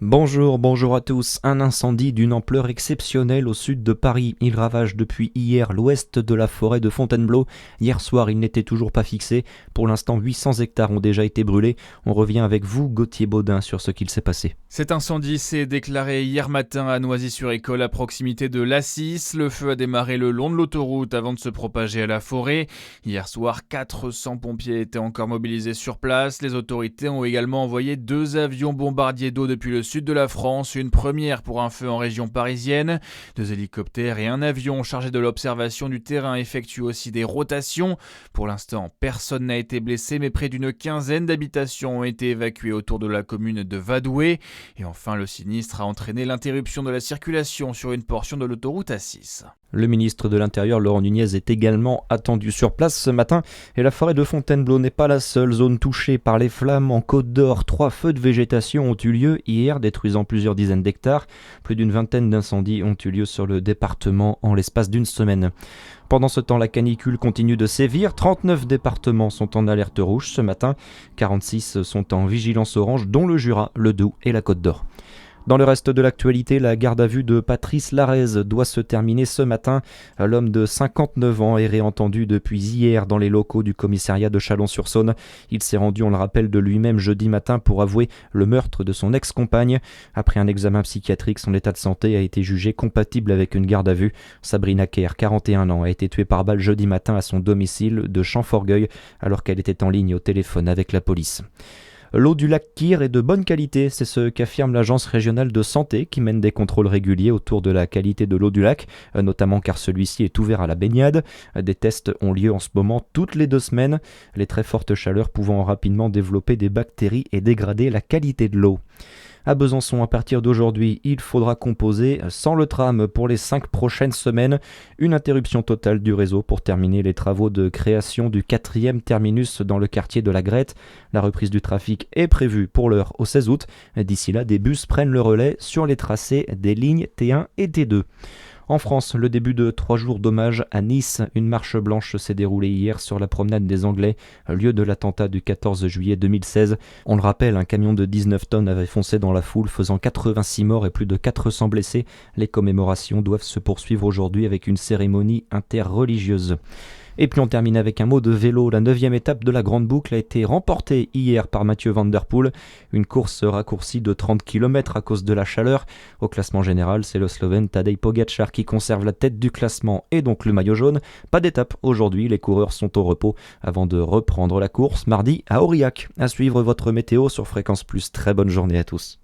Bonjour à tous. Un incendie d'une ampleur exceptionnelle au sud de Paris. Il ravage depuis hier l'ouest de la forêt de Fontainebleau. Hier soir, il n'était toujours pas fixé. Pour l'instant, 800 hectares ont déjà été brûlés. On revient avec vous, Gauthier Baudin, sur ce qu'il s'est passé. Cet incendie s'est déclaré hier matin à Noisy-sur-École, à proximité de l'A6. Le feu a démarré le long de l'autoroute avant de se propager à la forêt. Hier soir, 400 pompiers étaient encore mobilisés sur place. Les autorités ont également envoyé 2 avions bombardiers d'eau depuis le sud de la France, une première pour un feu en région parisienne. 2 hélicoptères et un avion chargé de l'observation du terrain effectuent aussi des rotations. Pour l'instant, personne n'a été blessé, mais près d'une quinzaine d'habitations ont été évacuées autour de la commune de Vadoué. Et enfin, le sinistre a entraîné l'interruption de la circulation sur une portion de l'autoroute A6. Le ministre de l'Intérieur, Laurent Nunez, est également attendu sur place ce matin. Et la forêt de Fontainebleau n'est pas la seule zone touchée par les flammes. En Côte d'Or, 3 feux de végétation ont eu lieu hier, détruisant plusieurs dizaines d'hectares. Plus d'une vingtaine d'incendies ont eu lieu sur le département en l'espace d'une semaine. Pendant ce temps, la canicule continue de sévir. 39 départements sont en alerte rouge ce matin. 46 sont en vigilance orange, dont le Jura, le Doubs et la Côte d'Or. Dans le reste de l'actualité, la garde à vue de Patrice Larrez doit se terminer ce matin. L'homme de 59 ans est réentendu depuis hier dans les locaux du commissariat de Chalon-sur-Saône. Il s'est rendu, on le rappelle, de lui-même jeudi matin pour avouer le meurtre de son ex-compagne. Après un examen psychiatrique, son état de santé a été jugé compatible avec une garde à vue. Sabrina Kerr, 41 ans, a été tuée par balle jeudi matin à son domicile de Champforgueil alors qu'elle était en ligne au téléphone avec la police. L'eau du lac Kyr est de bonne qualité, c'est ce qu'affirme l'agence régionale de santé qui mène des contrôles réguliers autour de la qualité de l'eau du lac, notamment car celui-ci est ouvert à la baignade. Des tests ont lieu en ce moment toutes les 2 semaines, les très fortes chaleurs pouvant rapidement développer des bactéries et dégrader la qualité de l'eau. À Besançon, à partir d'aujourd'hui, il faudra composer sans le tram pour les 5 prochaines semaines. Une interruption totale du réseau pour terminer les travaux de création du 4e terminus dans le quartier de la Grette. La reprise du trafic est prévue pour l'heure au 16 août. D'ici là, des bus prennent le relais sur les tracés des lignes T1 et T2. En France, le début de 3 jours d'hommage à Nice. Une marche blanche s'est déroulée hier sur la promenade des Anglais, lieu de l'attentat du 14 juillet 2016. On le rappelle, un camion de 19 tonnes avait foncé dans la foule, faisant 86 morts et plus de 400 blessés. Les commémorations doivent se poursuivre aujourd'hui avec une cérémonie interreligieuse. Et puis on termine avec un mot de vélo. La 9e étape de la Grande Boucle a été remportée hier par Mathieu Van Der Poel. Une course raccourcie de 30 km à cause de la chaleur. Au classement général, c'est le Slovène Tadej Pogačar qui conserve la tête du classement et donc le maillot jaune. Pas d'étape aujourd'hui, les coureurs sont au repos avant de reprendre la course mardi à Aurillac. À suivre votre météo sur Fréquence Plus. Très bonne journée à tous.